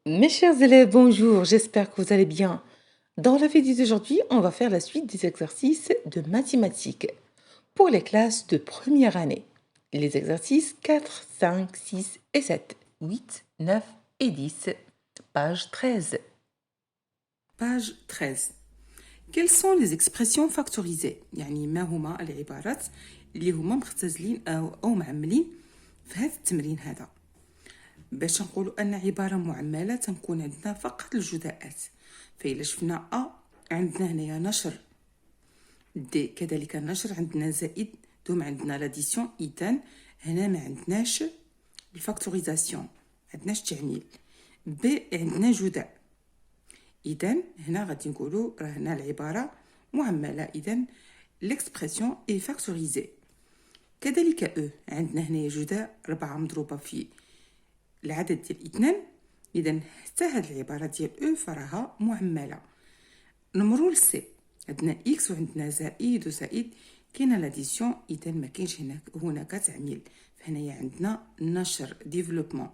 Mes chers élèves, bonjour, j'espère que vous allez bien. Dans la vidéo d'aujourd'hui, on va faire la suite des exercices de mathématiques pour les classes de première année. Les exercices 4, 5, 6 et 7, 8, 9 et 10, page 13. Page 13. Quelles sont les expressions factorisées؟ يعني ما هما العبارات اللي هما مختزلين أو معملين في هذا التمرين هذا. باش نقولوا أن عبارة معملة تنكون عندنا فقط الجزاءات. فإلا شفنا عندنا هنايا نشر، دي كذلك النشر عندنا زائد، دوم عندنا لاديسيون، إذن هنا ما عندناش الفاكتوريزاسيون، ما عندناش تعميل. بي عندنا جداء، إذن هنا غادي نقولوا راه هنا العبارة معملة، إذن l'expression est factorisée. كذلك عندنا هنا جداء 4 مضروبة في العدد ديال 2، إذن حتى هاد العبارة ديال فراها معملة. نمرو لسي، عندنا إكس وعندنا زائد وزائد، كاينة لاديسيون، إذن ما كاينش هناك تعميل، فهنايا عندنا نشر ديفلوبمون.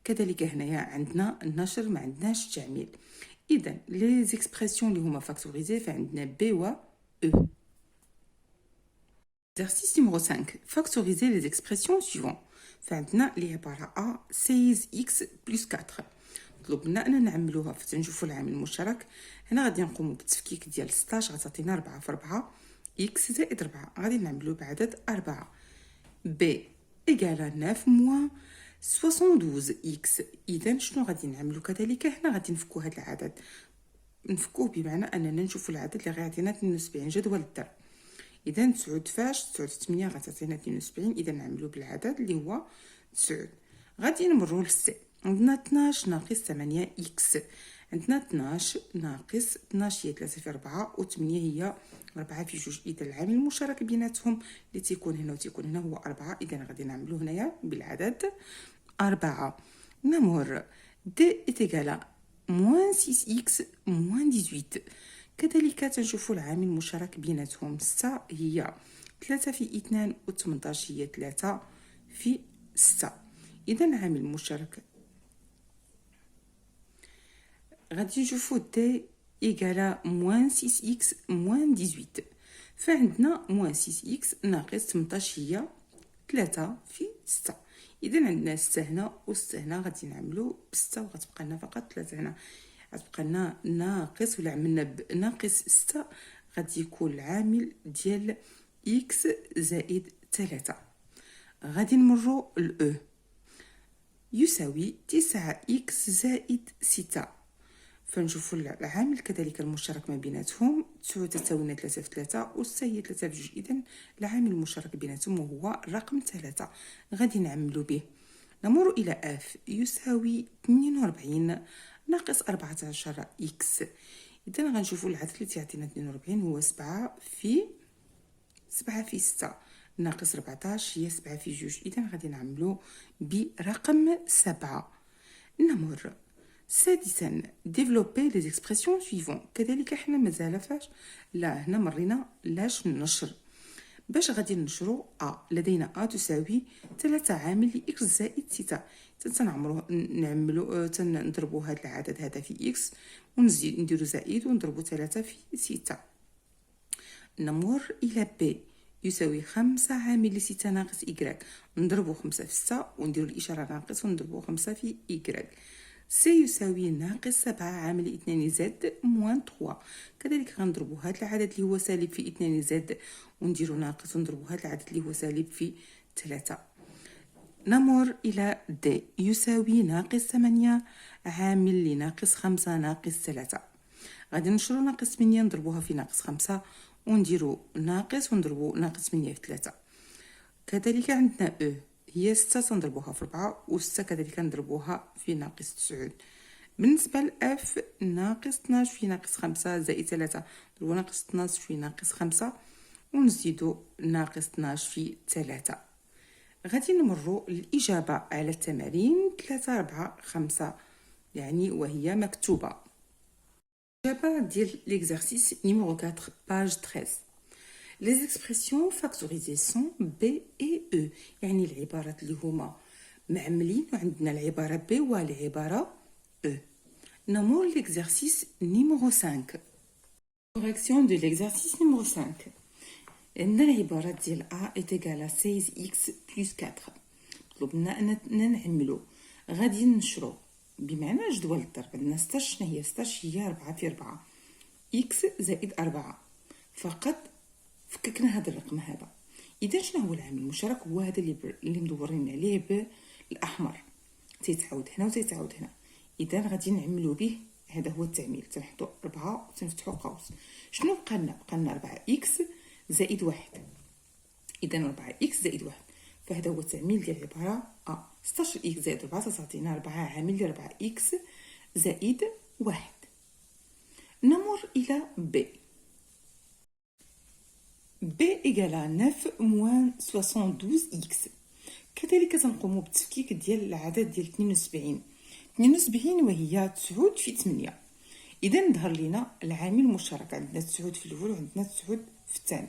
كذلك هنايا عندنا النشر ما عندناش تعميل. إذن لي زيكسبرسيون اللي هما فاكتوريزي فعندنا بي و او. Exercice numéro 5. Factoriser les expressions suivantes. فعندنا اللي عبارة A 16x plus 4. طلبنا أن نعملوها فتنشوفوا العامل المشترك. هنا غادي نقوموا بالتفكيك ديال 16 غتعطينا 4 في 4 x زائد 4 غادي نعملوه بعدد 4. B égale 9 moins 72x. إذن شنو غادي نعملو؟ كذلك هنا غادي نفكو هذا العدد، نفكوه بمعنى أننا نشوفوا العدد اللي غيعطينا 72 جدول الضرب. إذا 9 فاش 9 في 8 غتعطينا 72، إذا نعملو بالعدد اللي هو 9. غادي نمرو للسي، عندنا 12 ناقص 8 إكس. عندنا 12 ناقص 12 هي 3 في 4 و 8 هي 4 في 2، إذا العامل المشترك بيناتهم اللي تيكون هنا وتيكون هنا هو 4، إذا غادي نعملو هنايا بالعدد 4. نمر دي إتيكالا موان 6x موان 18. كذلك تنشوفوا العامل المشترك بيناتهم، 6 هي 3 في 2 و 18 هي 3 في 6، إذا العامل المشترك غادي نشوفوا دي إيكالا موان 6x موان 18. فعندنا موان 6x ناقص 18 هي 3 في 6، إذا عندنا 6 هنا و 6 هنا غادي نعملو ب6 وغتبقى لنا فقط 3 هنا، غتبقى لنا ناقص ولا عملنا بناقص 6 غادي يكون العامل ديال x زائد 3. غادي نمرو ل يساوي 9x زائد 6. فنشوفوا العامل كذلك المشترك ما بيناتهم، 9 تساوي 3 في 3 و 6 هي 3 في 2، إذن العامل المشترك بيناتهم وهو الرقم 3 غادي نعملو به. نمر إلى اف يساوي 42 ناقص 14 إكس. إذن غنشوفوا العدد اللي تيعطينا 42 هو 7 في 6 ناقص 14 هي 7 في 2، إذن غادي نعملو برقم 7. نمر سادسا ديفلوبي لي زيكسبرسيون سويفون. كذلك حنا مازال فاش لا هنا مرينا لاش النشر. باش غادي ننشرو لدينا تساوي 3 عامل لإكس زائد 6. تنضربو هذا العدد هذا في إكس ونزيد نديرو زائد ونضربو 3 في 6. نمر إلى بي يساوي 5 عامل ل6 ناقص إكراك، نضربو 5 في 6 ونديرو الإشارة ناقص وندربو 5 في إكراك. سي يساوي ناقص 7 عامل 2 زد موان 3. كذلك غنضربو هذا العدد اللي هو سالب في 2 زد ونديرو ناقص وندربو هذا العدد اللي هو سالب في 3. نمر إلى دي يساوي ناقص 8 عامل لناقص 5 ناقص 3. غادي نشرو ناقص 8 نضربوها في ناقص 5 ونديرو ناقص وندربو ناقص 8 في 3. كذلك عندنا هي 6 تنضربوها في 4 و 6 كذلك نضربوها في ناقص 9. بالنسبة لأف ناقص 12 في ناقص 5 زائد 3 نضربو ناقص 12 في ناقص 5 ونزيدو ناقص 12 في 3. غادي نمرو الإجابة على التمارين 3 4 5 يعني وهي مكتوبة. الإجابة ديال l'exercice numéro 4 page 13. Les expressions factorisées sont B et E، يعني العبارات اللي هما معملين وعندنا العبارة B والعبارة E. Nommons l'exercice numéro 5. Correction de l'exercice numéro 5. العبارة ديال A est égal à 16x plus 4. طلبنا أننا نعملو غادي نشرو بمعنى جدول الضرب. عندنا 16. شنو هي 16؟ هي 4 في 4 x زائد 4. فقط فككنا هذا الرقم هذا. إذا شنو هو العامل المشترك؟ هو هذا اللي مدورين عليه بالأحمر، تيتعاود هنا وتيتعاود هنا. إذا غادي نعملو به، هذا هو التعميل. تنحطو 4 وتنفتحو قوس. شنو بقى لنا؟ بقى لنا 4x زائد 1. إذا 4x زائد 1، فهذا هو التعميل ديال العبارة A. 16x زائد 4 تعطينا 4 عامل ديال 4x زائد 1. نمر إلى B. B égale à 9 moins 72x. كذلك تنقوم بالتفكيك ديال العدد ديال 72. 72 وهي 9 في 8. إذا ظهر لنا العامل المشترك. عندنا 9 في الأول وعندنا 9 في الثاني.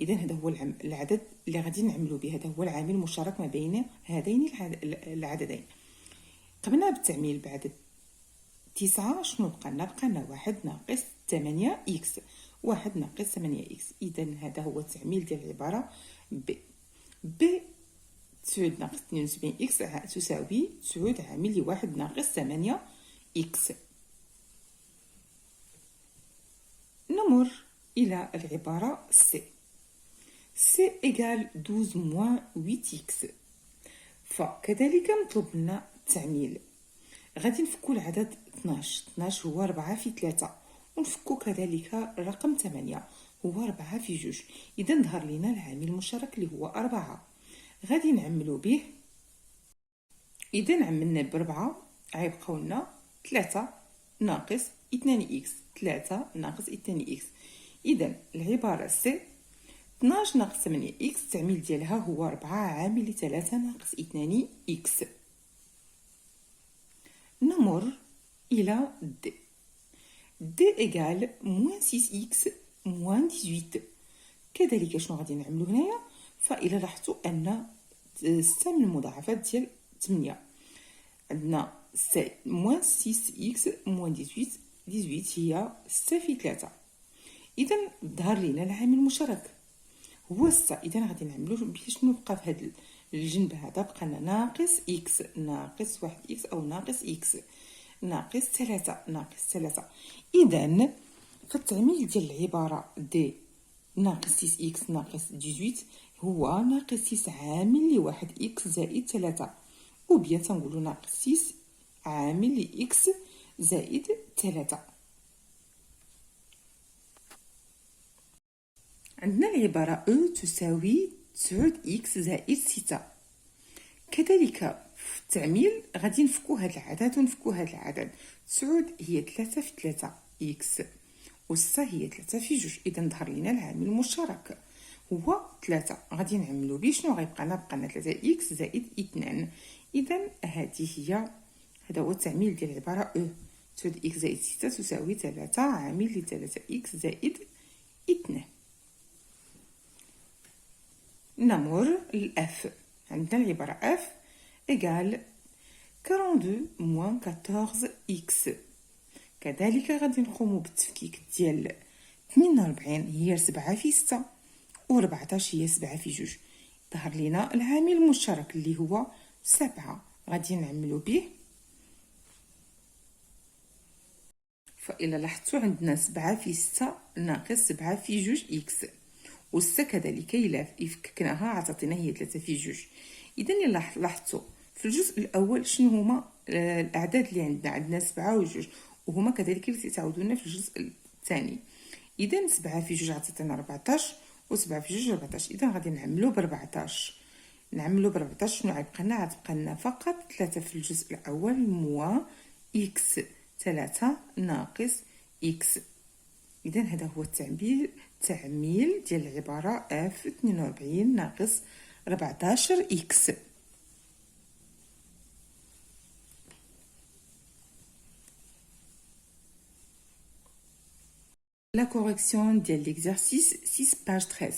إذا هذا هو العدد اللي غادي نعملو به. هذا هو العامل المشترك ما بين هذين العددين. قمنا بالتعميل بعد 9. شنو بقى لنا؟ بقى لنا 1 ناقص 8x. 1 ناقص 8x. إذا هذا هو التعميل ديال العبارة B. B 9 ناقص 72x تساوي 9 عامل لواحد ناقص 8x. نمر إلى العبارة C. C égale 12 moins 8x. فكذلك مطلوب لنا التعميل. غادي نفكو العدد 12. 12 هو 4 في 3، ونفكو كذلك الرقم 8 هو 4 في 2. إذا ظهر لنا العامل المشترك اللي هو 4. غادي نعملو به. إذا عملنا ب4 غيبقاو لنا 3 ناقص 2x. 3 ناقص 2x. إذا العبارة سي 12 ناقص 8x التعميل ديالها هو 4 عامل 3 ناقص 2x. نمر إلى D. D égale moins 6x moins 18. كذلك شنو غادي نعملو هنايا؟ فإلا لاحظتوا أن 6 من المضاعفات ديال 8. عندنا moins 6x moins 18. 18 هي 6 في 3. إذا ظهر لنا العامل المشترك هو 6. إذا غادي نعملو به. شنو بقى في هذا الجنب هذا؟ بقى لنا ناقص x ناقص 1x أو ناقص x ناقص 3 ناقص 3. إذا فالتعميل ديال العبارة دي ناقص 6x ناقص 18 هو ناقص 6 عامل لواحد x زائد 3، وبيان تنقولو ناقص 6 عامل لx زائد 3. عندنا العبارة E تساوي 9x زائد 6. كذلك في التعميل غادي نفكو هاد العدد ونفكو هاد العدد. 9 هي 3 في 3 x و6 هي 3 في 2. إذا ظهر لنا العامل المشترك هو 3. غادي نعملو به. شنو غيبقى لنا؟ بقى لنا 3x زائد 2. إذا هذا هو التعميل ديال العبارة E. 9x زائد 6 تساوي 3 عامل ل 3x زائد 2. نمر للF. عندنا العبارة F égale 42 moins 14x. كذلك غادي نقومو بالتفكيك ديال 48 هي 7 في 6 و14 هي 7 في 2. ظهر لينا العامل المشترك اللي هو 7. غادي نعملو به. فإلا لاحظتوا عندنا 7 في 6 ناقص 7 في 2 x، و6 كذلك إلا يفككناها عطاتنا هي 3 في 2. إذا إلا لاحظتوا في الجزء الأول شنو هما الأعداد اللي عندنا 7 و 2، وهما كذلك اللي تتعاودونا في الجزء الثاني. إذا 7 في 2 عطاتنا 14، و7 في 2 14. إذا غادي نعملو ب 14. شنو غيبقى لنا؟ غتبقى لنا فقط 3 في الجزء الأول موا x 3 ناقص x. إذا هذا هو التعميل ديال العبارة F 42 ناقص 14 x. La correction ديال l'exercice 6 page 13.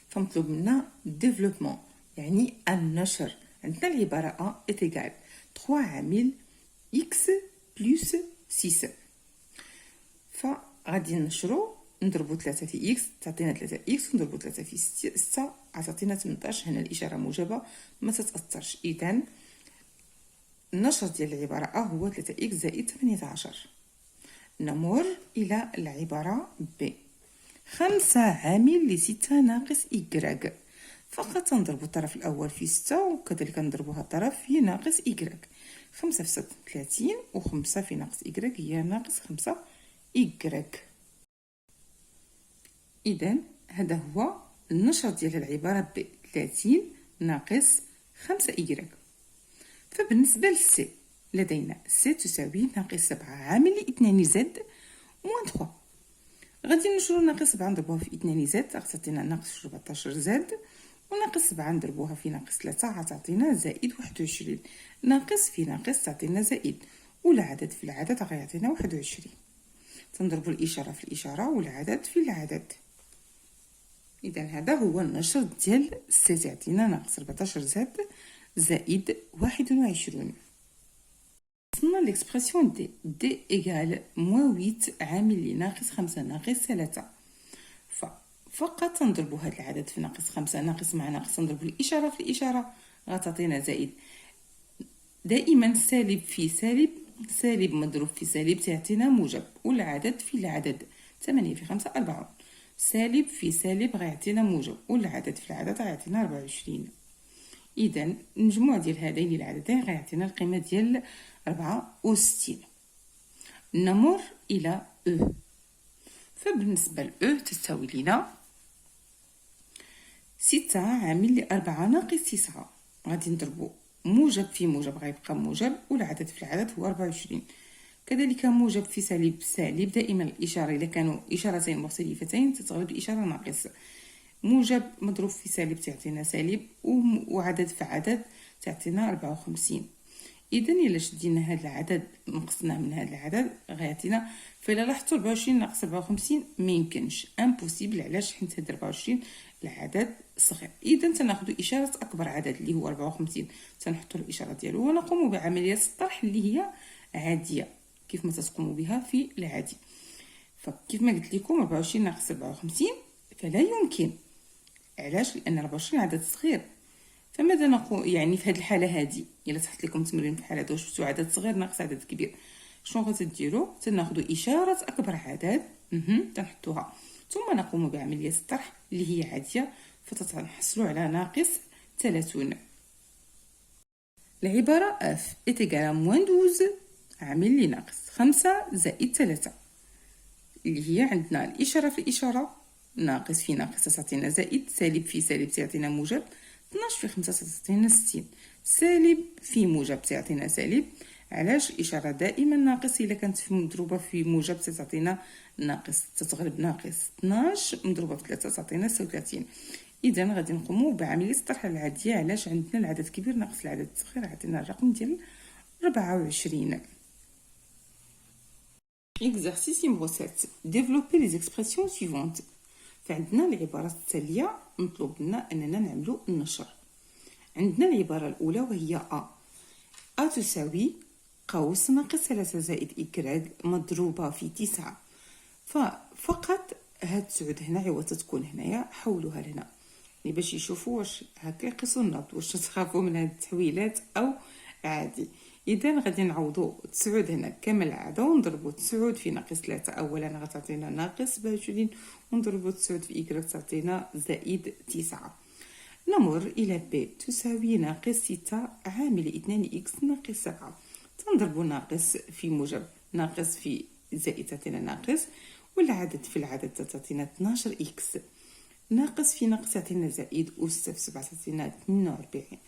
فمطلوب منا développement يعني النشر. عندنا العبارة A est égal 3 عامل x بلس 6. فغادي نشرو نضربو 3 في إكس تعطينا 3 إكس، ونضربو 3 في 6 عطاتينا 18. هنا الإشارة موجبة ما تتأثرش. إذن النشر ديال العبارة هو 3 إكس زائد 18. نمر إلى العبارة ب. 5 عامل لستة ناقص إكراك. فقط نضرب الطرف الأول في 6 وكذلك نضربها الطرف في ناقص إكراك. 5 في 6 30 و5 في ناقص إكراك هي ناقص 5 إكراك. إذن هذا هو النشر ديال العبارة ب 30 ناقص 5 إكراك. فبالنسبة للسي لدينا سي تساوي ناقص 7 عامل ل2 زد موان 3. غادي نشرو ناقص 7 نضربوها في 2 زد غتعطينا ناقص 14 زد، وناقص 7 نضربوها في ناقص 3 غتعطينا زائد 21. ناقص في ناقص تعطينا زائد، والعدد في العدد غيعطينا 21. تنضربو الإشارة في الإشارة والعدد في العدد. إذا هذا هو النشر ديال سي تعطينا ناقص 14 زد زائد 21. وصلنا لإكسبرسيون دي إيكال موان 8 عامل لناقص 5 ناقص 3. فقط نضربو هاد العدد في ناقص 5 ناقص مع ناقص نضربو الإشارة في الإشارة غتعطينا زائد. دائما سالب في سالب، سالب مضروب في سالب تعطينا موجب، والعدد في العدد 8 في 5 40. سالب في سالب غيعطينا موجب، والعدد في العدد غيعطينا 24. إذن المجموع ديال هذين العددين غيعطينا القيمة ديال 64. نمر إلى أو. فبالنسبة لأو تساوي لنا 6 عامل ل4 ناقص 9. غادي نضربو موجب في موجب غيبقى موجب، والعدد في العدد هو 24. كذلك موجب في سالب سالب، دائما الإشارة إذا كانوا إشارتين مختلفتين تتغلب الإشارة ناقص. موجب مضروب في سالب تعطينا سالب، وعدد في عدد تعطينا 54. إذا إلا شدينا هذا العدد نقصناه من هذا العدد غيعطينا. فإلا لاحظتوا 24 ناقص 54 ميمكنش، امبوسيبل. علاش؟ حيت هاد 24 العدد صغير. إذا تناخدو إشارة أكبر عدد اللي هو 54، تنحطو الإشارة ديالو ونقوم بعملية الطرح اللي هي عادية كيف ما تقوم بها في العادي. فكيف ما قلت لكم 24 ناقص 54 فلا يمكن. علاش؟ لأن 24 عدد صغير. فماذا نقول يعني في هذه الحالة هذه؟ إلا تحط لكم تمرين في الحالة هذه واش شفتوا عدد صغير ناقص عدد كبير، شنو غتديروا؟ تناخذوا إشارة أكبر عدد تنحطوها، ثم نقوم بعملية الطرح اللي هي عادية، فتنحصلوا على ناقص 30. العبارة اف إتيكال موان 12 عامل لناقص 5 زائد 3، اللي هي عندنا الإشارة في الإشارة، ناقص في ناقص تعطينا زائد، سالب في سالب تعطينا موجب، 12 في 5 تعطينا 60، سالب في موجب تعطينا سالب. علاش؟ الإشارة دائما ناقص إلا كانت مضروبة في موجب تعطينا ناقص، تتغلب ناقص. 12 مضروبة في 3 تعطينا 36. إذا غادي نقوموا بعملية الطرح العادية. علاش؟ عندنا العدد كبير ناقص العدد الصغير عطينا الرقم ديال 24. Exercice numéro 7. Développer les expressions suivantes. فعندنا العبارات التالية مطلوب لنا أننا نعملو النشر. عندنا العبارة الأولى وهي أ تساوي قوس ناقص 3 زائد إكراج مضروبة في 9. ففقط هاد 9 هنا عوض تكون هنايا حولوها لهنا، يعني باش يشوفوا واش هكا يقيسوا النبض، واش تخافوا من هاد التحويلات أو عادي. إذا غادي نعوضوا 9 هنا كما العادة ونضربوا 9 في ناقص 3. أولا غتعطينا ناقص 27 ونضربوا 9 في إكراج تعطينا زائد 9. نمر إلى ب تساوي ناقص 6 عامل 2 إكس ناقص 7. تنضربوا ناقص في موجب، ناقص في زائد تعطينا ناقص، والعدد في العدد تعطينا 12 إكس، ناقص في ناقص تعطينا زائد، و6 في 7 تعطينا 42.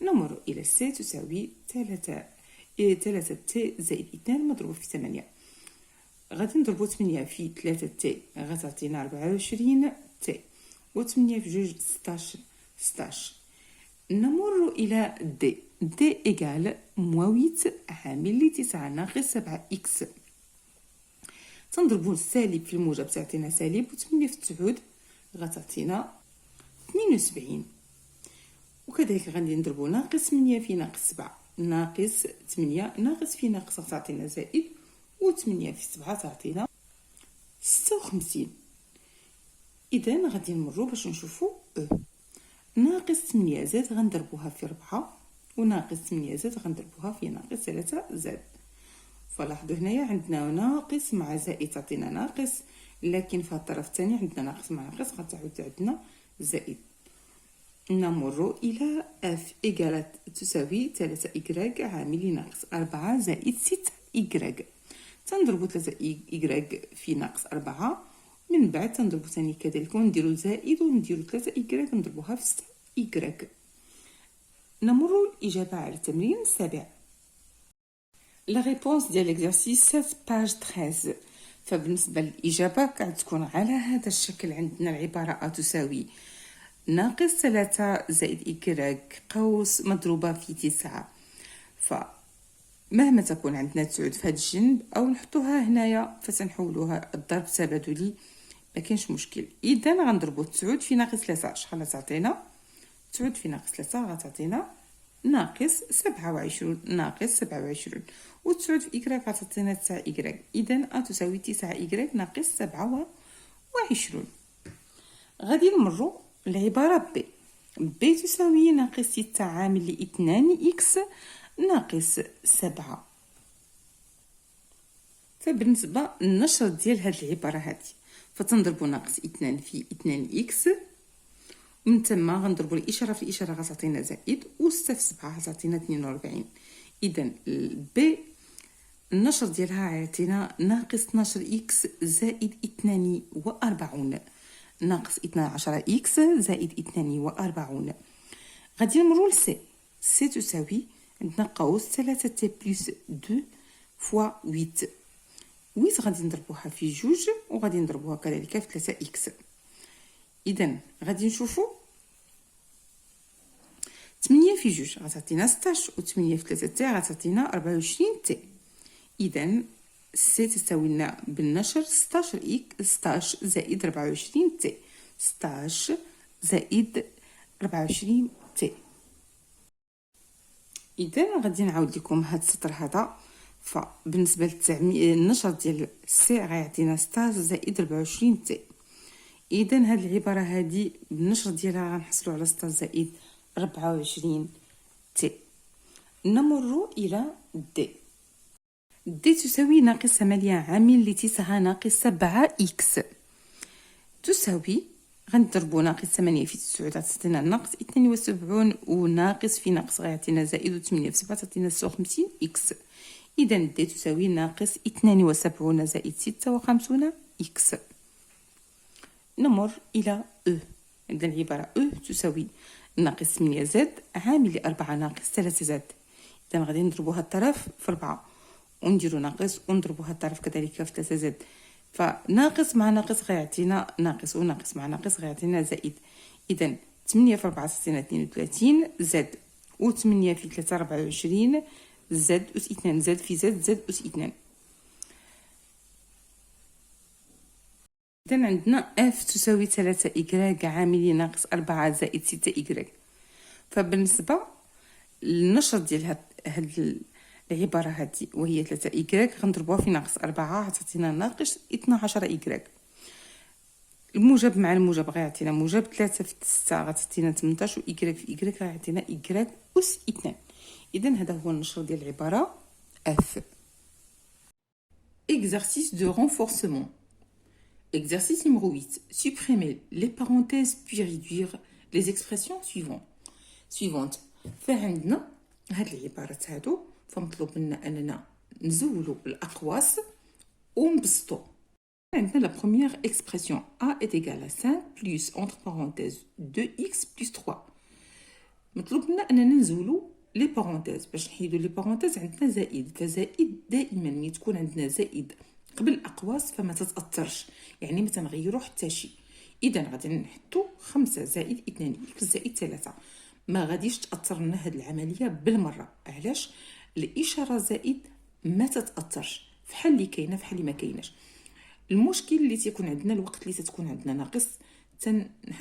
نمر إلى سي تساوي 3 تي زائد 2 مضروب في 8. غادي نضربو 8 في 3 تي غتعطينا 24 تي، و 8 في 2 16. نمر إلى دي إيكال موان 8 عامل ل 9 ناقص 7 إكس. تنضربو السالب في الموجب تعطينا سالب، و 8 في 9 غتعطينا 72. وكذلك غادي نضربو ناقص 8 في ناقص 7 ناقص 8 ناقص في ناقص تعطينا زائد، و8 في 7 تعطينا 56. إذا غادي نمرو باش نشوفو ناقص 8 زاد غنضربوها في 4، وناقص 8 زاد غنضربوها في ناقص 3 زاد. فلاحظوا هنايا عندنا ناقص مع زائد تعطينا ناقص، لكن في الطرف الثاني عندنا ناقص مع ناقص غتعود عندنا زائد. نمر إلى اف إيكالات تساوي 3 إكراك عامل ناقص 4 زائد 6 إكراك. تنضربو 3 إكراك في ناقص 4، من بعد تنضربو ثاني كذلك ونديرو زائد ونديرو 3 إكراك نضربوها في 6 إكراك. نمر الإجابة على التمرين السابع. لا ريبونس ديال ليكزارسيس 7 باج 13. فبالنسبة للإجابة كتكون على هذا الشكل. عندنا العبارة تساوي ناقص 3 زائد إكراك قوس مضروبة في 9. فمهما تكون عندنا تعود في هذا الجنب أو نحطوها هنايا فتنحولوها الضرب تبادلي مكاينش مشكل. إذا غنضربو 9 في ناقص 3 شحال غتعطينا؟ 9 في ناقص 3 غتعطينا ناقص 27. ناقص 27 و9 في إكراك غتعطينا 9 إكراك. إذا تساوي 9 إكراك ناقص 27. غادي نمرو العبارة بي. بي تساوي ناقص 6 عامل ل2 إكس ناقص 7. فبالنسبة للنشر ديال هاد العبارة هادي فتنضربو ناقص 2 في 2 إكس، من تما غنضربو الإشارة في الإشارة غتعطينا زائد، و6 في 7 غتعطينا 42. إذا بي النشر ديالها عيطينا ناقص 12 إكس زائد 42. ناقص 12 إكس زائد 42. غادي نمرو لسي. سي تساوي عندنا قوس 3 تي بلس 2 فوا 8. 8 غادي نضربوها في جوج وغادي نضربوها كذلك في 3 إكس. إذا غادي نشوفو 8 في جوج غتعطينا 16، و8 في 3 تي غتعطينا 24 تي. إذا سي تساوي لنا بالنشر 16 زائد 24 تي. 16 زائد 24 تي. إذا غادي نعاود لكم هاد السطر هذا. فبالنسبة للنشر ديال سي غيعطينا 16 زائد 24 تي. إذا هاد العبارة هادي بالنشر ديالها غنحصلو على 16 زائد 24 تي. نمر إلى دي. دي تساوي ناقص 8 عامل لتسعة ناقص 7 إكس تساوي غنضربو ناقص 8 في 9 تعطينا ناقص 72، وناقص في ناقص غيعطينا زائد، و8 في 7 تعطينا 56 إكس. إذا دي تساوي ناقص 72 زائد 56 إكس. نمر إلى أو. عندنا العبارة أو تساوي ناقص 8 زاد عامل 4 ناقص 3 زاد. إذا غادي نضربوها الطرف في 4 ونديرو ناقص ونضربوها الطرف كذلك في 3 زاد. فناقص مع ناقص غيعطينا ناقص، وناقص مع ناقص غيعطينا زائد. إذا 8 في 4 تعطينا 32 زاد، و8 في 3 24 زاد أس 2 زاد في زاد أس 2. إذا عندنا اف تساوي 3 إكراك عامل ناقص 4 زائد 6 إكراك. فبالنسبة للنشر ديال هاد العبارة هادي وهي 3 إكراك غنضربوها في ناقص 4 غتعطينا ناقص 12 إكراك. الموجب مع الموجب غيعطينا موجب، 3 في 6 غتعطينا 18، و إكراك في إكراك غيعطينا إكراك أس 2. إذا هذا هو النشر ديال العبارة اف. Exercice de renforcement. Exercice numéro 8. Supprimer les parenthèses puis réduire les expressions suivantes. فعندنا هاد العبارات هادو فمطلوب منا أننا نزولو الأقواس ونبسطو. عندنا la première expression a est égal à 5 plus entre parenthèses 2x plus 3. مطلوب منا أننا نزولو لي بارونتيز. باش نحيدو لي بارونتيز عندنا زائد، فزائد دائما ملي تكون عندنا زائد قبل الاقواس فما تتاثرش، يعني ما تنغيرو حتى شي. اذا غادي نحطو 5 زائد 2 اكس زائد 3. ما غاديش تاثر لنا هاد العمليه بالمره. علاش؟ الاشاره زائد ما تتاثرش، فحال اللي كاينه فحال اللي ما كايناش. المشكل اللي تيكون عندنا الوقت اللي تكون عندنا ناقص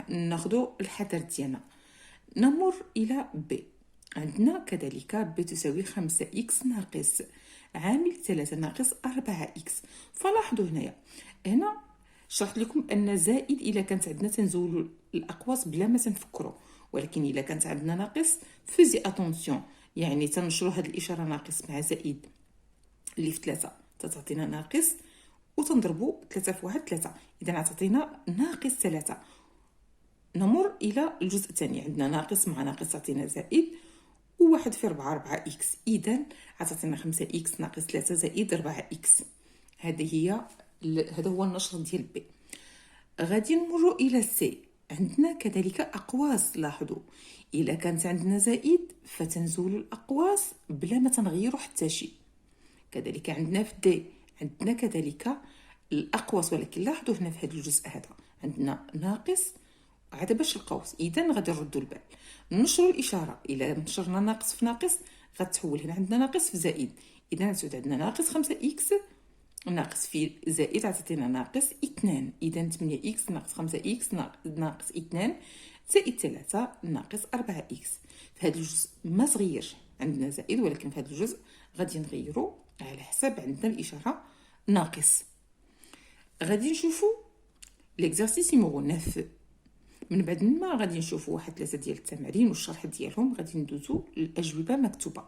ناخذوا الحذر ديالنا. نمر الى بي. عندنا كذلك ب تساوي 5x ناقص عامل 3 ناقص 4x. فلاحظوا هنا شرحت لكم ان زائد الا كانت عندنا تنزولوا الاقواس بلا ما تنفكروا، ولكن الا كانت عندنا ناقص فوزي اتونسيون، يعني تنشروا هذه الاشاره ناقص مع زائد اللي في 3 تعطينا ناقص، وتنضربوا 3 في 1 3، اذا غتعطينا ناقص 3. نمر الى الجزء الثاني، عندنا ناقص مع ناقص تعطينا زائد، وواحد في 4 4 إكس، إذا غتعطينا 5 إكس ناقص 3 زائد 4 إكس. هذا هو النشر ديال بي. غادي نمروا إلى سي. عندنا كذلك أقواس. لاحظوا إلا كانت عندنا زائد فتنزول الأقواس بلا ما تنغيروا حتى شيء. كذلك عندنا في دي عندنا كذلك الأقواس، ولكن لاحظوا هنا في هذا الجزء هذا عندنا ناقص عاد باش القوس، اذا غادي نردوا البال نشروا الاشاره. الا نشرنا ناقص في ناقص غتحول هنا عندنا ناقص في زائد، اذا غتعود عندنا ناقص 5 اكس ناقص في زائد غتعطينا ناقص 2، اذا 8 اكس ناقص 5 اكس ناقص 2 زائد 3 ناقص 4 اكس. في هذا الجزء ما تغيرش عندنا زائد، ولكن في هذا الجزء غادي نغيروا على حسب عندنا الاشاره ناقص. غادي نشوفوا ليكزارسيس نيميرو 9. من بعد ما غادي نشوفوا واحد 3 ديال التمارين والشرح ديالهم، غادي ندوزو للاجوبه مكتوبه.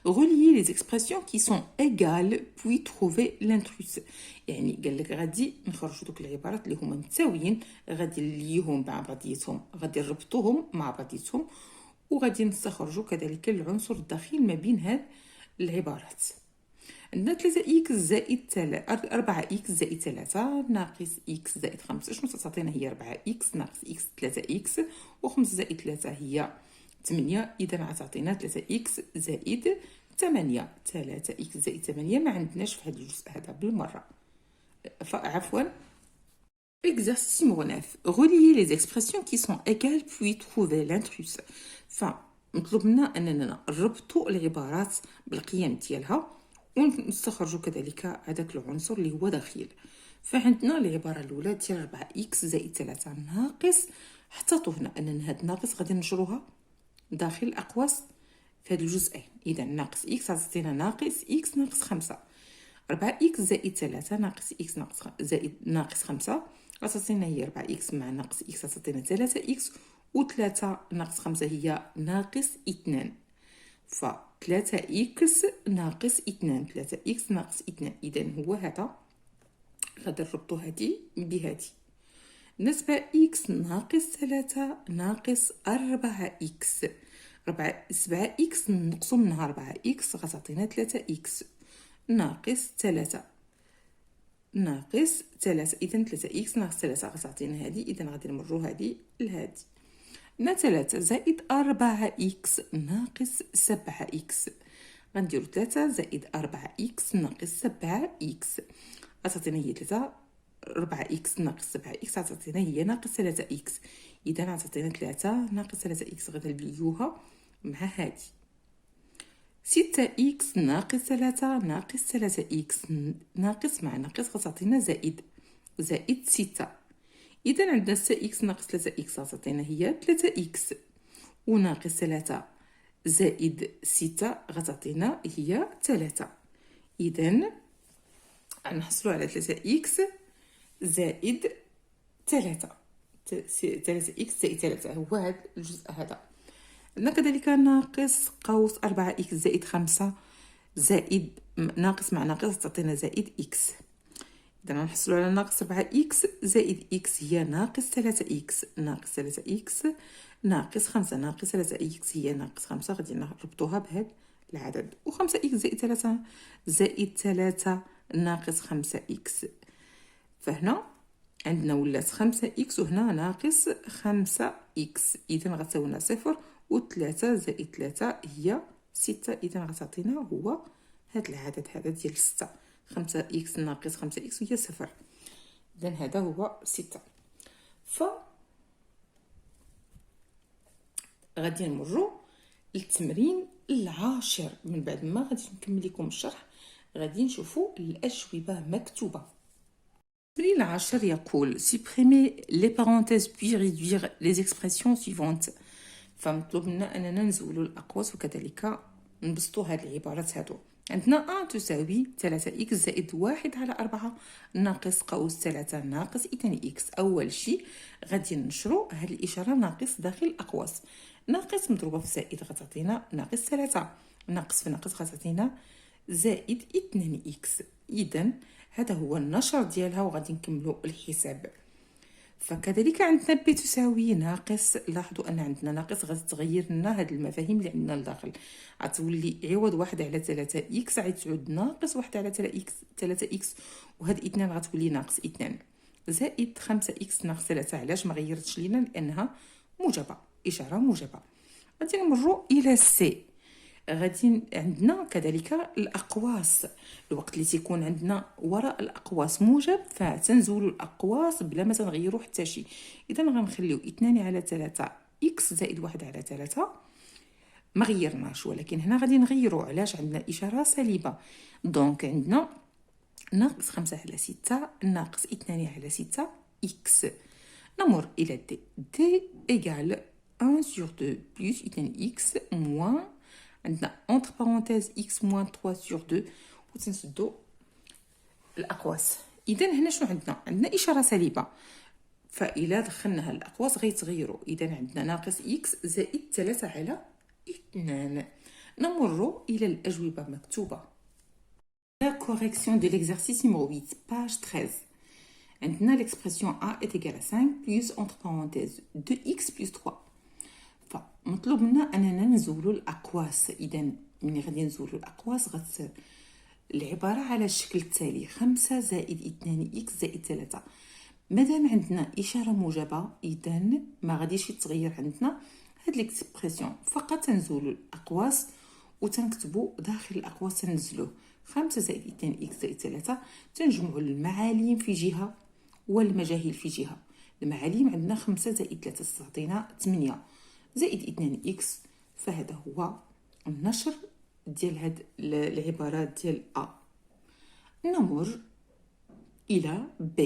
relier les expressions qui sont égales puis trouver l'intrus. يعني قال لك غادي نخرجوا دوك العبارات اللي هما متساويين، غادي نليهم مع بعضياتهم، غادي نربطوهم مع بعضياتهم، وغادي نستخرجوا كذلك العنصر الداخل ما بين هاد العبارات. عندنا 3 إكس زائد 4 إكس زائد 3 ناقص إكس زائد 5. شنو تعطينا؟ هي 4 إكس ناقص إكس 3 إكس، و5 زائد 3 هي 8، إذا غتعطينا 3 إكس زائد 8. 3 إكس زائد 8 ما عندناش في هذا الجزء هذا بالمرة. عفوا. Exercice numéro 9. Relier les expressions qui sont égales puis trouver l'intrus. فمطلوب منا أننا نربطوا العبارات بالقيم ديالها ونستخرجوا كذلك هذاك العنصر اللي هو داخل. فعندنا العباره الاولى ديال 4 اكس زائد 3 ناقص، احتاطوا هنا اننا هاد ناقص غادي نشروها داخل الاقواس في هاد الجزئين، اذا ناقص اكس غتعطينا ناقص اكس ناقص 5. 4 اكس زائد 3 ناقص اكس ناقص زائد ناقص 5 غتعطينا هي 4 اكس مع ناقص اكس غتعطينا 3 اكس، و3 ناقص 5 هي ناقص 2. ف 3 إكس ناقص 2، 3 إكس ناقص 2، إذا هو هذا. غادي نربطو هادي بهادي. بالنسبة إكس ناقص 3 ناقص 4 إكس، 7 إكس نقصو منها 4 إكس غتعطينا 3 إكس ناقص 3 ناقص 3، إذا 3 إكس ناقص 3 غتعطينا هادي، إذا غادي نمرو هادي لهادي. 3 زائد 4 إكس ناقص 7 إكس، غنديرو 3 زائد 4 إكس ناقص 7 إكس غتعطينا هي 3. 4 إكس ناقص 7 إكس غتعطينا هي ناقص 3 إكس، إذا غتعطينا 3 ناقص 3 إكس غادي نبليوها مع هادي. 6 إكس ناقص 3 ناقص 3 إكس، ناقص مع ناقص غتعطينا زائد 6. إذا عندنا 6 إكس ناقص 3 إكس غتعطينا هي 3 إكس، وناقص 3 زائد 6 غتعطينا هي 3. إذا غنحصلوا على 3 إكس زائد 3. 3 إكس زائد 3 هو هذا الجزء هذا. عندنا كذلك ناقص قوس 4 إكس زائد 5 زائد ناقص مع ناقص تعطينا زائد إكس. إذا نحصلوا على ناقص 4 إكس زائد إكس هي ناقص 3 إكس ناقص 3 إكس ناقص 5 ناقص 3 إكس هي ناقص 5، غادي نربطوها بهذا العدد. و5 إكس زائد 3 زائد 3 ناقص 5 إكس، فهنا عندنا ولات 5 إكس وهنا ناقص 5 إكس، إذا غتساوينا 0، و3 زائد 3 هي 6، إذا غتعطينا هو هذا العدد هذا ديال 6. 5 إكس ناقص 5 إكس هي 0، إذا هذا هو 6. غادي نمروا للتمرين العاشر. من بعد ما غادي نكمل لكم الشرح غادي نشوفوا الأجوبة مكتوبة. التمرين العاشر يقول supprimer les parenthèses puis réduire les expressions suivantes. فمطلوب منا اننا نزولوا الاقواس وكذلك نبسطوا هاد العبارات هادو. عندنا تساوي 3 زائد 1 على 4 ناقص قوس 3 ناقص 2 اول شيء غادي ننشروا هاد الاشاره ناقص داخل الاقواس. ناقص مضروبه في زائد غتعطينا ناقص 3 ناقص في ناقص غتعطينا زائد 2 اذا هذا هو النشر ديالها وغادي نكملوا الحساب. فكذلك عندنا بي تساوي ناقص. لاحظوا ان عندنا ناقص غادي تغير لنا هاد المفاهيم اللي عندنا لداخل. غتولي عوض 1 على 3 غادي تعود ناقص 1 على 3 وهاد 2 غتولي ناقص 2 زائد 5 ناقص 3. علاش ما غيرتش لينا؟ لانها موجبه، اشاره موجبه. غادي نمروا الى سي. غادي عندنا كذلك الاقواس. الوقت اللي تيكون عندنا وراء الاقواس موجب فتنزولوا الاقواس بلا ما تنغيروا حتى شيء. اذا غنخليو 2 على 3 زائد 1 على 3 ما غيرناش، ولكن هنا غادي نغيروا. علاش؟ عندنا اشاره سالبه. دونك عندنا ناقص 5 على 6 ناقص 2 على 6 نمر الى دي. دي ايغال 1 sur 2 plus 2 moins عندنا entre parenthèses x moins 3 sur 2 وتنسدوا الاقواس. اذا هنا شنو عندنا اشاره سالبه، فإلا دخلناها الاقواس غيتغيروا. اذا عندنا ناقص x زائد 3 على 2. نمر الى الاجوبه مكتوبه. La correction de l'exercice numéro 8 page 13. عندنا l'expression a est égale à 5 plus entre parenthèses 2x plus 3. فمطلوب منا اننا نزولوا الاقواس. اذا ملي غادي نزولوا الاقواس غتصير العباره على الشكل التالي: 5 زائد 2 زائد 3. مادام عندنا اشاره موجبه اذا ما غاديش يتغير عندنا هاد ليكسبرسيون، فقط تنزولوا الاقواس وتنكتبوا داخل الاقواس تنزلوه. 5 زائد 2 زائد 3 تنجمعوا المعالم في جهه والمجاهيل في جهه. المعالم عندنا 5 زائد 3 تعطينا 8 زائد 2 فهذا هو النشر ديال هاد العبارات ديال A. نمر إلى B.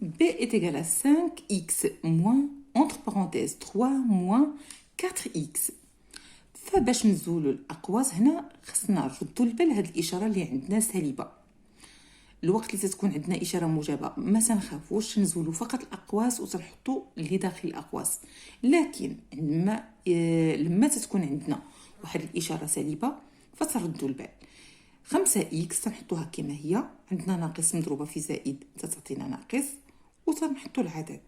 B est égal à 5x moins entre parenthèses 3 moins 4x. فباش نزولوا الأقواس هنا خصنا نردوا البال هاد الإشارة اللي عندنا سالبة. الوقت اللي تكون عندنا اشاره موجبه ما تنخافوش نزولوا فقط الاقواس وتنحطوا اللي داخل الاقواس. لكن لما تكون عندنا واحد الاشاره سالبه فتردوا البال. 5 تنحطوها كما هي. عندنا ناقص مضروبه في زائد تعطينا ناقص وتنحطوا العدد.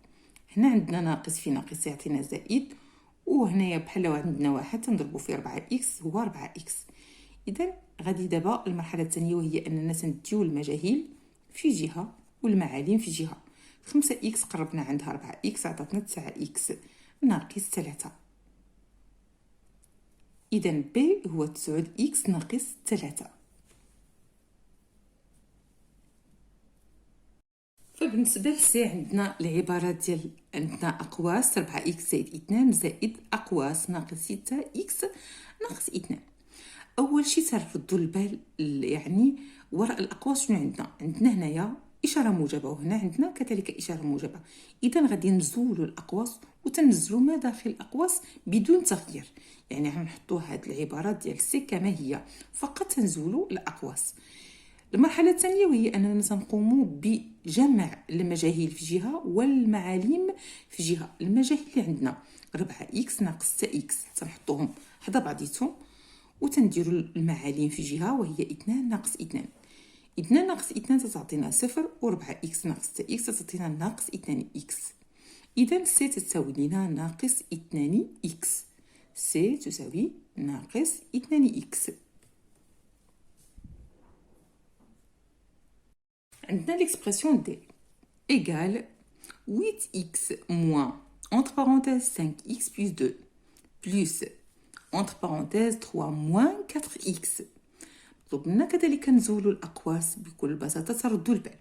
هنا عندنا ناقص في ناقص يعطينا زائد، وهنايا بحال عندنا واحد تنضربوا في 4 هو 4 اذا غادي دابا المرحله الثانيه وهي اننا تنديو المجاهيل في جهه والمعالم في جهه. 5 قربنا عندها 4 عطاتنا 9 ناقص 3. اذا بي هو 9 ناقص 3. فبالنسبه لسي عندنا العبارات ديال عندنا اقواس 4 زائد 2 زائد اقواس ناقص 6 ناقص 2. اول شيء تردوا البال يعني وراء الاقواس شنو عندنا هنايا اشاره موجبه وهنا عندنا كذلك اشاره موجبه. اذا غادي نزولوا الاقواس وتنزلوا ما داخل الاقواس بدون تغيير. يعني غنحطوا هاد العبارات ديال سي كما هي، فقط تنزولوا الاقواس. المرحله الثانيه وهي اننا سنقوم بجمع المجاهيل في جهه والمعالم في جهه. المجاهيل اللي عندنا 4 ناقص 6 تنحطوهم حدا بعضيتهم وتنديروا المعالم في جهه وهي 2 ناقص 2. 2 ناقص 2 تعطينا 0 و4 ناقص 6 تعطينا ناقص 2 اذا سي تساوي لنا ناقص 2 سي تساوي ناقص 2 عندنا l'expression D égale 8x moins entre parenthèses 5x plus 2 plus entre parenthèses 3 moins 4x. طلبنا كذلك نزولوا الأقواس بكل بساطة. تردوا البال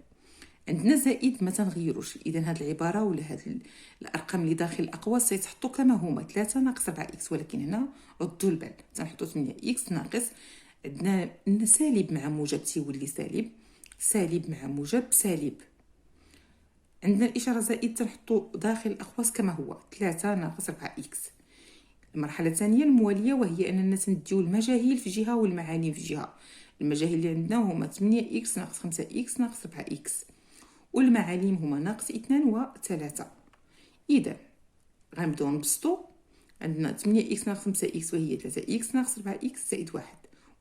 عندنا زائد ما تنغيروش. إذا هذه العبارة ولا هذه الأرقام اللي داخل الأقواس سيتحطوا كما هما 3 ناقص 4 ولكن هنا ردوا البال تنحطوا 8 ناقص. عندنا سالب مع موجب تيولي سالب، سالب مع موجب سالب. عندنا الإشارة زائد تنحطو داخل الأقواس كما هو 3 ناقص 4 إكس. المرحلة الثانية الموالية، وهي أننا تنديو المجاهيل في جهة والمعالم في جهة. المجاهيل اللي عندنا هما 8 إكس ناقص 5 إكس ناقص 4 إكس، والمعالم هما ناقص 2 و 3. إذا غنبداو نبسطو. عندنا 8 إكس ناقص 5 إكس وهي 3 إكس ناقص 4 إكس زائد 1،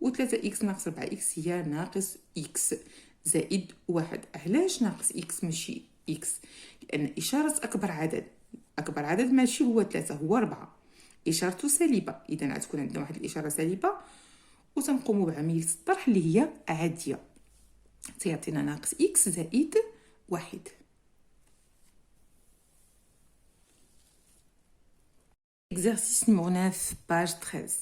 و 3 إكس ناقص 4 إكس هي ناقص إكس زائد 1. علاش ناقص إكس ماشي إكس؟ لأن إشارة أكبر عدد ماشي هو 3، هو 4. إشارته سالبة، إذا غتكون عندنا واحد الإشارة سالبة وتنقوم بعملية الطرح اللي هي عادية، تيعطينا ناقص إكس زائد 1. إكزارسيس نيميرو 9 باج 13.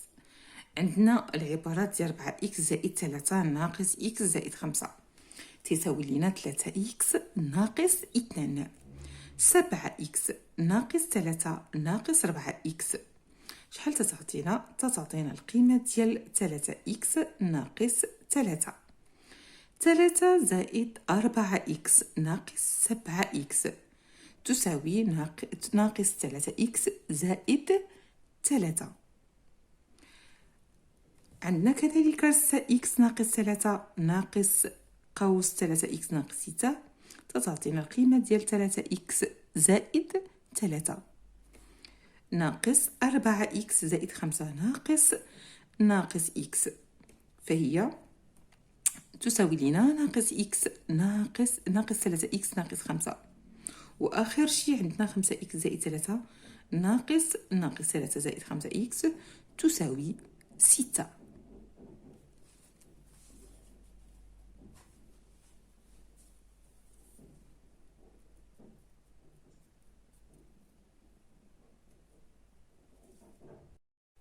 عندنا العبارات ديال 4 إكس زائد 3 ناقص إكس زائد 5 تساوي لنا 3 إكس ناقص 2. 7 إكس ناقص 3 ناقص 4 إكس شحال تعطينا القيمة ديال 3 إكس ناقص 3. 3 زائد 4 إكس ناقص 7 إكس تساوي ناقص 3 إكس زائد 3. عندنا كذلك 6 إكس ناقص 3 ناقص قوس 3 إكس ناقص 6 تعطينا القيمة ديال 3 إكس زائد 3 ناقص 4 إكس زائد 5 ناقص إكس، فهي تساوي لنا ناقص إكس ناقص 3 إكس ناقص 5. وآخر شيء عندنا 5 إكس زائد 3 ناقص 3 زائد 5 إكس تساوي 6.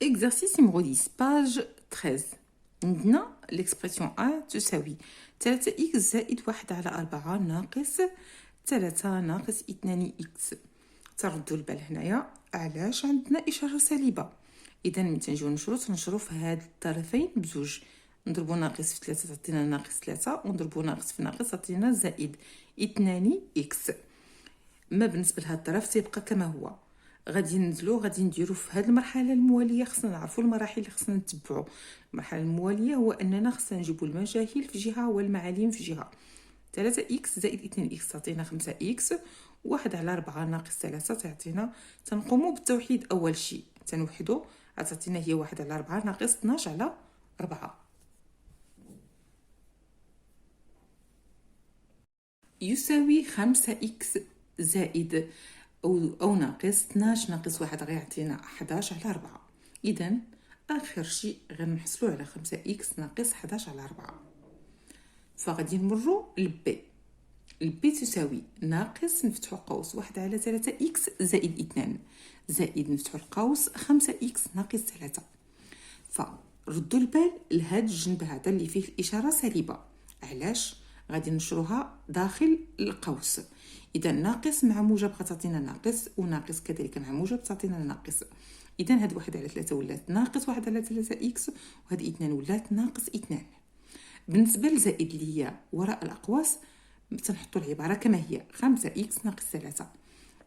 Exercice numéro 10, page 13. عندنا l'expression A تساوي 3x زائد 1 على 4 ناقص 3 ناقص 2 إكس. تردوا البال هنايا علاش عندنا إشارة سالبة. إذا من تنجيو نشرو في هاد الطرفين بزوج، نضربو ناقص في 3 تعطينا ناقص 3 ونضربو ناقص في ناقص تعطينا زائد 2 إكس. ما بالنسبة لهاد الطرف تيبقى كما هو. غادي نديرو في هذه المرحله المواليه. خصنا نعرفوا المراحل اللي خصنا نتبعوا. المرحله المواليه هو اننا خصنا نجيبوا المجاهيل في جهه والمعالم في جهه. 3 إكس زائد 2 إكس تعطينا 5 إكس، 1 على 4 ناقص 3 تعطينا. تنقوموا بالتوحيد. اول شيء تنوحدوا تعطينا هي 1 على 4 ناقص 12 على 4 يساوي 5 إكس زائد أو ناقص 12 ناقص 1 غيعطينا 11 على 4. إذا آخر شيء غنحصلو على 5 إكس ناقص 11 على 4. فغادي نمرو لبي. البي تساوي ناقص نفتحو قوس 1 على 3 إكس زائد 2 زائد نفتحو القوس 5 إكس ناقص 3. فردوا البال لهاد الجنب هذا اللي فيه الإشارة سالبة. علاش؟ غادي نشروها داخل القوس. إذا ناقص مع موجب غتعطينا ناقص، وناقص كذلك مع موجب تعطينا ناقص. إذا هاد 1 على 3 ولات ناقص 1 على 3 إكس، وهاد 2 ولات ناقص 2. بالنسبة لزائد اللي هي وراء الأقواس تنحطوا العبارة كما هي 5 إكس ناقص 3.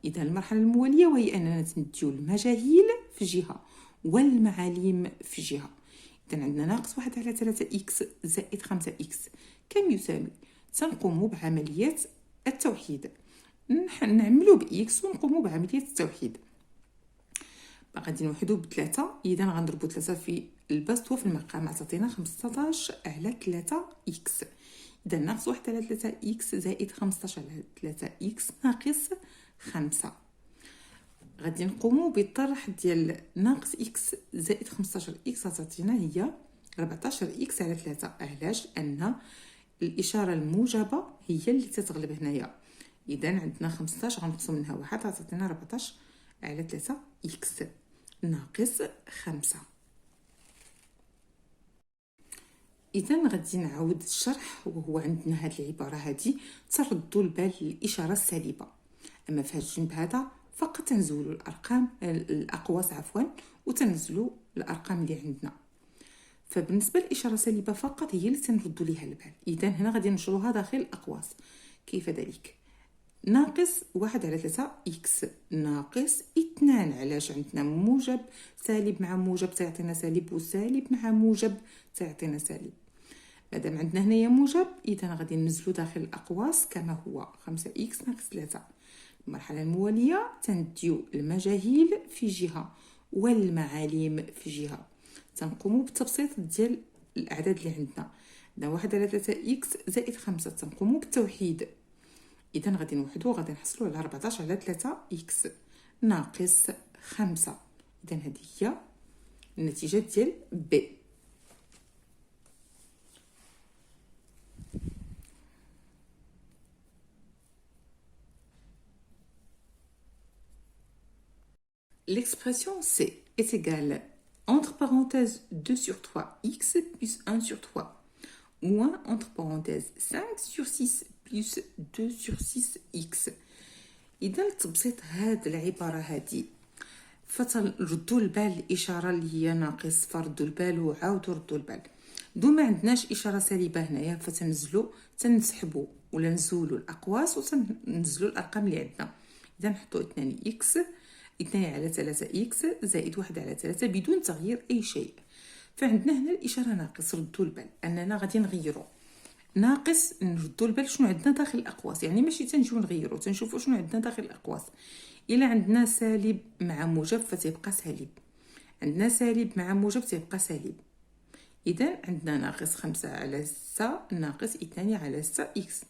إذا المرحلة الموالية وهي أننا تنديو المجاهيل في جهة والمعالم في جهة. إذا عندنا ناقص 1 على 3 إكس زائد 5 إكس كم يساوي؟ تنقوموا بعملية التوحيد. نعملوا بإكس ونقوموا بعملية التوحيد. غادي نوحدوا بثلاثة. إذا غنضربوا 3 في البسط وفي المقام تعطينا 15 على 3 إكس. إذا ناقص 1 على 3 إكس زائد 15 على 3 إكس ناقص 5. غادي نقوموا بالطرح ديال ناقص إكس زائد 15 إكس تعطينا هي 14 إكس على 3. علاش؟ لأن الإشارة الموجبة هي اللي تتغلب هنايا. إذا عندنا 15 غنقصوا منها 1 تعطينا 14 على 3 إكس ناقص 5. إذا غادي نعاود الشرح، وهو عندنا هاد العبارة هادي تردوا البال للإشارة السالبة. أما في هاد الجنب هذا فقط تنزلوا الأقواس وتنزلوا الأرقام اللي عندنا. فبالنسبة للإشارة السالبة فقط هي اللي تنردوا ليها البال. إذا هنا غادي نشروها داخل الأقواس. كيف ذلك؟ ناقص 1/3 إكس ناقص 2. علاش؟ عندنا موجب سالب مع موجب تيعطينا سالب، وسالب مع موجب تيعطينا سالب. مادام عندنا هنايا موجب إذا غادي ننزلو داخل الأقواس كما هو 5 إكس ناقص 3. المرحلة الموالية تنديو المجاهيل في جهة والمعالم في جهة. تنقومو بالتبسيط ديال الأعداد اللي عندنا. عندنا 1/3 إكس زائد 5. تنقومو بالتوحيد. إذا غادي نوحدو غادي نحصلو على 14/3 إكس ناقص 5. إذا هذه هي النتيجة ديال بي. L'expression C est égale, entre parenthèses, 2 sur 3 x plus 1 sur 3, moins, entre parenthèses, 5 sur 6 plus 2 sur 6 x. إذا لتبسيط هاد العبارة هادي فتردوا البال الإشارة اللي هي ناقص، فردوا البال وعاودوا ردوا البال. دو ما عندناش إشارة سالبة هنايا فتنزلوا تنسحبوا ولا نزولوا الأقواس وتنزلوا الأرقام اللي عندنا. إذا نحطوا 2 إكس 2/3 إكس زائد 1/3 بدون تغيير أي شيء. فعندنا هنا الإشارة ناقص. ردوا البال أننا غادي نغيروا ناقص. نردوا البال شنو عندنا داخل الأقواس، يعني ماشي تنجيو نغيروا، تنشوفوا شنو عندنا داخل الأقواس. إلا عندنا سالب مع موجب فتيبقى سالب، عندنا سالب مع موجب تيبقى سالب. إذا عندنا ناقص 5/6 ناقص 2/6 إكس.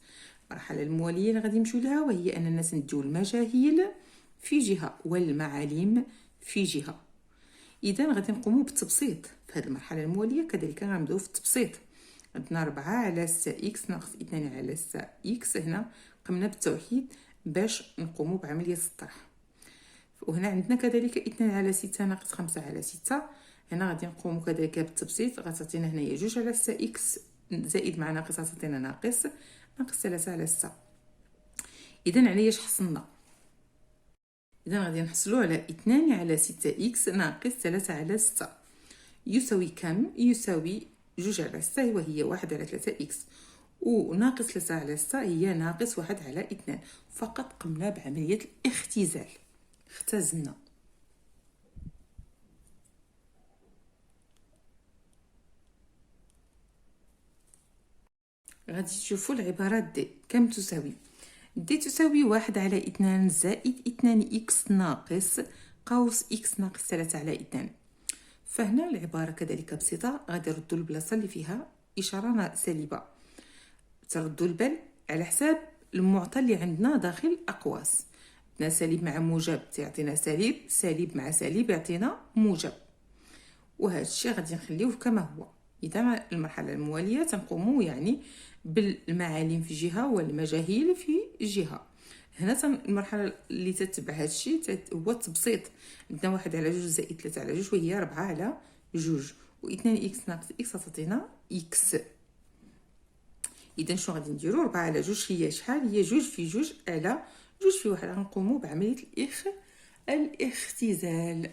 المرحلة الموالية اللي غادي نمشيو لها وهي أننا نديو المجاهيل في جهة والمعالم في جهة. إذا غادي نقومو بالتبسيط في هذه المرحلة الموالية. كذلك غنبداو في التبسيط. عندنا 4/6 إكس ناقص 2/6 إكس. هنا قمنا بالتوحيد باش نقومو بعملية الطرح. وهنا عندنا كذلك 2/6 ناقص 5/6. هنا غادي نقومو كذلك بالتبسيط. غتعطينا هنايا 2/6 إكس زائد مع ناقص غتعطينا ناقص 3/6. إذا على اش حصلنا؟ إذا غادي نحصلو على 2/6 إكس ناقص 3/6 يساوي كم؟ يساوي 2/6 وهي 1/3 إكس، وناقص 3/6 هي ناقص 1/2. فقط قمنا بعملية الاختزال، اختزلنا. غادي تشوفوا العبارات دي كم تساوي. دي تساوي 1/2 زائد 2 إكس ناقص قوس إكس ناقص 3/2. فهنا العبارة كذلك بسيطة. غادي نردوا البلاصة اللي فيها إشارة سالبة. تردوا البال على حساب المعطى اللي عندنا داخل الأقواس. عندنا سالب مع موجب تيعطينا سالب، سالب مع سالب يعطينا موجب، وهذا الشيء غادي نخليوه كما هو. إذا المرحلة الموالية تنقوموا يعني بالمعالم في جهة والمجاهيل في جهة. هنا المرحلة اللي تتبع هذا الشيء هو التبسيط. عندنا 1/2 زائد 3/2 وهي 4/2، و2 إكس ناقص إكس تعطينا إكس. إذا شنو غادي نديرو؟ 4/2 هي شحال؟ هي 2 في 2 على 2 في 1. غنقومو بعملية الاختزال.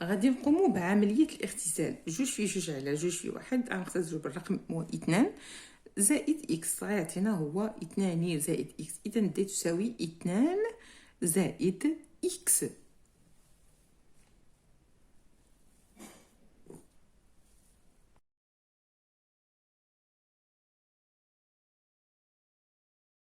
غادي نقومو بعملية الاختزال. 2 في 2 على 2 في 1 غنختزلو بالرقم 2 زائد إكس غيعطينا هو 2 زائد إكس. إذا دي تساوي 2 زائد إكس.